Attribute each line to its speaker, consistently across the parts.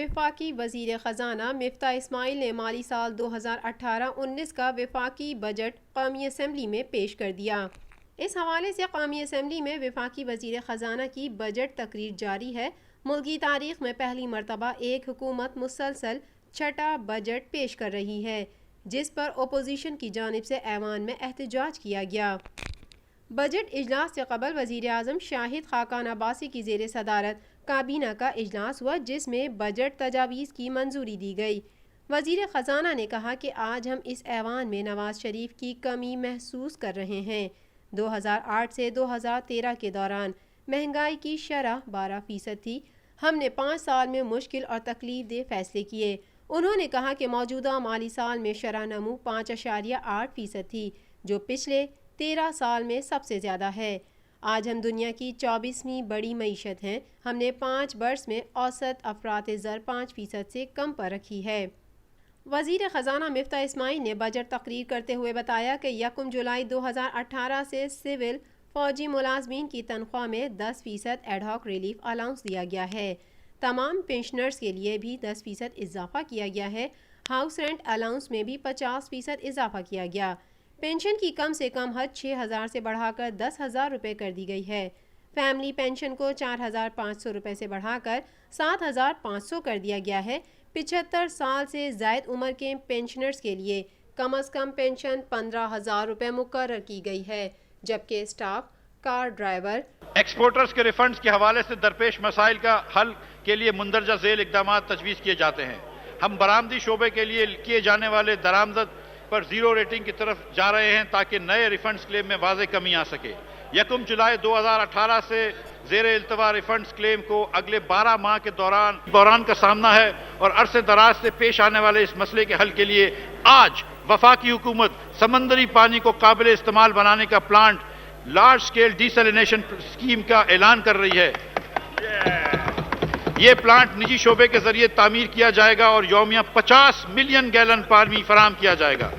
Speaker 1: وفاقی وزیر خزانہ مفتاح اسماعیل نے مالی سال 2018-19 کا وفاقی بجٹ قومی اسمبلی میں پیش کر دیا۔ اس حوالے سے قومی اسمبلی میں وفاقی وزیر خزانہ کی بجٹ تقریر جاری ہے۔ ملک کی تاریخ میں پہلی مرتبہ ایک حکومت مسلسل چھٹا بجٹ پیش کر رہی ہے، جس پر اپوزیشن کی جانب سے ایوان میں احتجاج کیا گیا۔ بجٹ اجلاس سے قبل وزیر اعظم شاہد خاقان عباسی کی زیر صدارت کابینہ کا اجلاس ہوا، جس میں بجٹ تجاویز کی منظوری دی گئی۔ وزیر خزانہ نے کہا کہ آج ہم اس ایوان میں نواز شریف کی کمی محسوس کر رہے ہیں۔ 2008 سے 2013 کے دوران مہنگائی کی شرح 12% تھی۔ ہم نے 5 سال میں مشکل اور تکلیف دہ فیصلے کیے۔ انہوں نے کہا کہ موجودہ مالی سال میں شرح نمو 5.8% تھی، جو پچھلے 13 سال میں سب سے زیادہ ہے۔ آج ہم دنیا کی 24ویں بڑی معیشت ہیں۔ ہم نے 5 برس میں اوسط افراط زر 5% سے کم پر رکھی ہے۔ وزیر خزانہ مفتاح اسماعیل نے بجٹ تقریر کرتے ہوئے بتایا کہ 1 جولائی 2018 سے سول فوجی ملازمین کی تنخواہ میں 10% ایڈ ہاک ریلیف الاؤنس دیا گیا ہے۔ تمام پنشنرز کے لیے بھی 10% اضافہ کیا گیا ہے۔ ہاؤس رینٹ الاؤنس میں بھی 50% اضافہ کیا گیا۔ پینشن کی کم سے کم حد 6,000 سے بڑھا کر 10,000 روپے کر دی گئی ہے۔ فیملی پینشن کو 4,500 روپے سے بڑھا کر 7,500 کر دیا گیا ہے۔ 75 سال سے زائد عمر کے پینشنرز کے لیے کم از کم پینشن 15,000 روپے مقرر کی گئی ہے، جبکہ اسٹاف، کار ڈرائیور،
Speaker 2: ایکسپورٹرز کے ریفنڈز کے حوالے سے درپیش مسائل کا حل کے لیے مندرجہ ذیل اقدامات تجویز کیے جاتے ہیں۔ ہم برآمدی شعبے کے لیے کیے جانے والے درآمد پر زیرو ریٹنگ کی طرف جا رہے ہیں تاکہ نئے ریفنڈز کلیم میں واضح کمی آ سکے۔ 1 جولائی 2018 سے زیر التوا ریفنڈز کلیم کو اگلے 12 ماہ کے دوران کا سامنا ہے اور عرصے دراز سے پیش آنے والے اس مسئلے کے حل کے لیے آج وفاقی حکومت سمندری پانی کو قابل استعمال بنانے کا پلانٹ لارج سکیل ڈیسلینیشن اسکیم کا اعلان کر رہی ہے۔ یہ پلانٹ نجی شعبے کے ذریعے تعمیر کیا جائے گا اور یومیہ 50 ملین گیلن پانی فراہم کیا جائے گا۔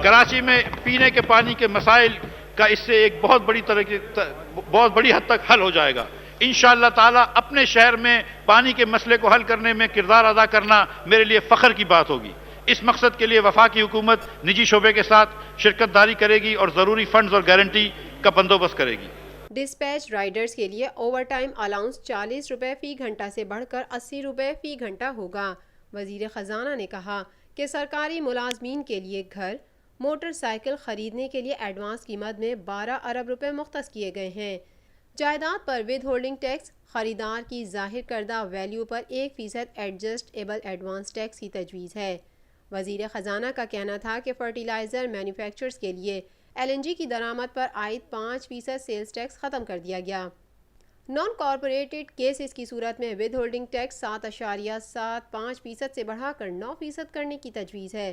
Speaker 2: کراچی میں پینے کے پانی کے مسائل کا اس سے ایک بہت بڑی حد تک حل ہو جائے گا۔ انشاءاللہ تعالی اپنے شہر میں پانی کے مسئلے کو حل کرنے میں کردار ادا کرنا میرے لیے فخر کی بات ہوگی۔ اس مقصد کے لیے وفاقی حکومت نجی شعبے کے ساتھ شرکت داری کرے گی اور ضروری فنڈز اور گارنٹی کا بندوبست کرے گی۔
Speaker 1: ڈسپیچ رائڈرز کے لیے اوور ٹائم الاؤنس 40 روپے فی گھنٹہ سے بڑھ کر 80 روپے فی گھنٹہ ہوگا۔ وزیر خزانہ نے کہا کہ سرکاری ملازمین کے لیے گھر، موٹر سائیکل خریدنے کے لیے ایڈوانس قیمت میں 12 ارب روپے مختص کیے گئے ہیں۔ جائیداد پر ود ہولڈنگ ٹیکس، خریدار کی ظاہر کردہ ویلیو پر 1% ایڈجسٹیبل ایڈوانس ٹیکس کی تجویز ہے۔ وزیر خزانہ کا کہنا تھا کہ فرٹیلائزر مینوفیکچررز کے لیے LNG کی درآمد پر عائد 5% سیلز ٹیکس ختم کر دیا گیا۔ نان کارپوریٹڈ کیسز کی صورت میں ود ہولڈنگ ٹیکس 7.75% سے بڑھا کر 9% کرنے کی تجویز ہے۔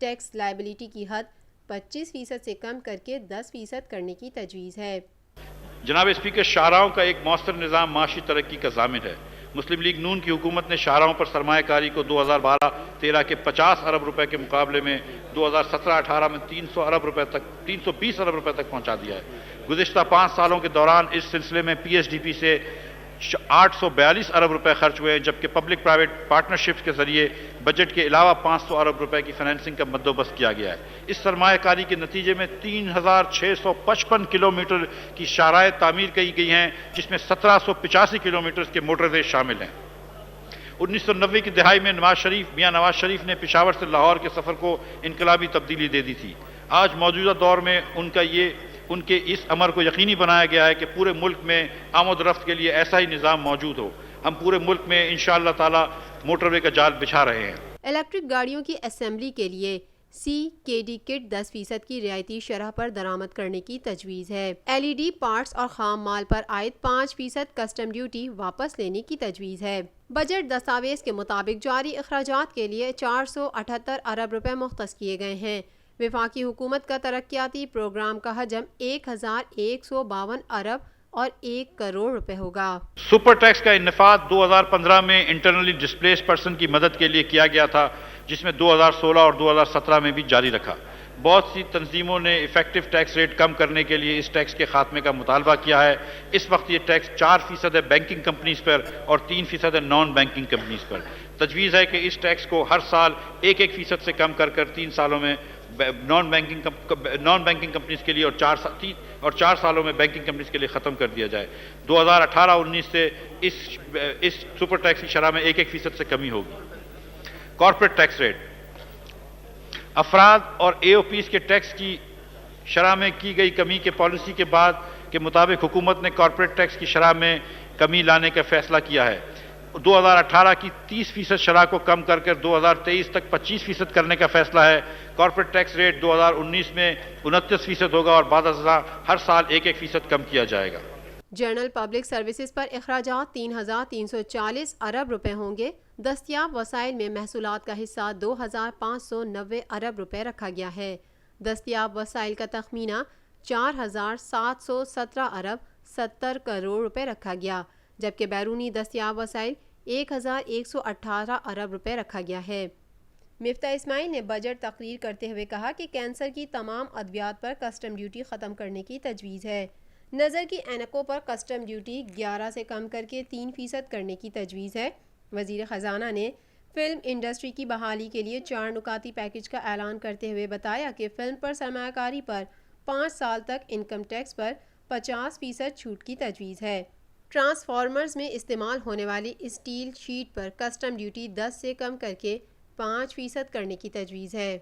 Speaker 1: ٹیکس لائبلٹی کی حد 25% سے کم کر کے 10% کرنے کی تجویز ہے۔
Speaker 2: جناب اسپیکر، شاہراہوں کا ایک مؤثر نظام معاشی ترقی کا ضامن ہے۔ مسلم لیگ نون کی حکومت نے شاہراہوں پر سرمایہ کاری کو 2012-13 کے 50 ارب روپے کے مقابلے میں 2017-18 میں 320 ارب روپے تک پہنچا دیا ہے۔ گزشتہ 5 سالوں کے دوران اس سلسلے میں PSDP سے 842 ارب روپے خرچ ہوئے ہیں، جبکہ پبلک پرائیویٹ پارٹنرشپس کے ذریعے بجٹ کے علاوہ 500 ارب روپے کی فائنینسنگ کا بندوبست کیا گیا ہے۔ اس سرمایہ کاری کے نتیجے میں 3655 کلومیٹر کی شاہراہیں تعمیر کی گئی ہیں، جس میں 1785 کلومیٹر کے موٹر شامل ہیں۔ 1990 کی دہائی میں میاں نواز شریف نے پشاور سے لاہور کے سفر کو انقلابی تبدیلی دے دی تھی۔ آج موجودہ دور میں ان کے اس امر کو یقینی بنایا گیا ہے کہ پورے ملک میں آمد و رفت کے لیے ایسا ہی نظام موجود ہو۔ ہم پورے ملک میں انشاءاللہ تعالی موٹر وے کا جال بچھا رہے ہیں۔
Speaker 1: الیکٹرک گاڑیوں کی اسمبلی کے لیے CKD کٹ 10% کی رعایتی شرح پر درآمد کرنے کی تجویز ہے۔ LED پارٹس اور خام مال پر عائد 5% کسٹم ڈیوٹی واپس لینے کی تجویز ہے۔ بجٹ دستاویز کے مطابق جاری اخراجات کے لیے 478 ارب روپے مختص کیے گئے ہیں۔ وفاقی حکومت کا ترقیاتی پروگرام کا حجم 1152 ارب اور 1 کروڑ روپے ہوگا۔
Speaker 2: سپر ٹیکس کا انفاذ 2015 میں انٹرنلی ڈسپلیس پرسن کی مدد کے لیے کیا گیا تھا، جس میں 2016 اور 2017 میں بھی جاری رکھا۔ بہت سی تنظیموں نے ایفیکٹو ٹیکس ریٹ کم کرنے کے لیے اس ٹیکس کے خاتمے کا مطالبہ کیا ہے۔ اس وقت یہ ٹیکس 4% ہے بینکنگ کمپنیز پر اور 3% ہے نان بینکنگ کمپنیز پر۔ تجویز ہے کہ اس ٹیکس کو ہر سال 1% سے کم کر 3 سالوں میں نان بینکنگ کمپنیز کے لیے اور 4 سالوں میں بینکنگ کمپنیز کے لیے ختم کر دیا جائے۔ 2018-19 سے اس سپر ٹیکس کی شرح میں 1% سے کمی ہوگی۔ کارپوریٹ ٹیکس ریٹ، افراد اور اے او پیز کے ٹیکس کی شرح میں کی گئی کمی کے پالیسی کے بعد کے مطابق حکومت نے کارپوریٹ ٹیکس کی شرح میں کمی لانے کا فیصلہ کیا ہے۔ 2018 کی 30% شرح کو کم کر 2023 تک 25% کرنے کا فیصلہ ہے۔ کارپوریٹ ٹیکس ریٹ 2019 میں 29% ہوگا اور بعد ازاں ہر سال 1% کم کیا جائے گا۔
Speaker 1: جنرل پبلک سروسز پر اخراجات 3,340 ارب روپے ہوں گے۔ دستیاب وسائل میں محصولات کا حصہ 2,590 ارب روپے رکھا گیا ہے۔ دستیاب وسائل کا تخمینہ 4,717 ارب 70 کروڑ روپے رکھا گیا، جبکہ بیرونی دستیاب وسائل 1,118 ارب روپے رکھا گیا ہے۔ مفتاح اسماعیل نے بجٹ تقریر کرتے ہوئے کہا کہ کینسر کی تمام ادویات پر کسٹم ڈیوٹی ختم کرنے کی تجویز ہے۔ نظر کی اینکوں پر کسٹم ڈیوٹی 11 سے کم کر کے 3% کرنے کی تجویز ہے۔ وزیر خزانہ نے فلم انڈسٹری کی بحالی کے لیے 4 نکاتی پیکج کا اعلان کرتے ہوئے بتایا کہ فلم پر سرمایہ کاری پر 5 سال تک انکم ٹیکس پر 50% چھوٹ کی تجویز ہے۔ ٹرانسفارمرز میں استعمال ہونے والی اسٹیل شیٹ پر کسٹم ڈیوٹی 10 سے کم کر کے 5% کرنے کی تجویز ہے۔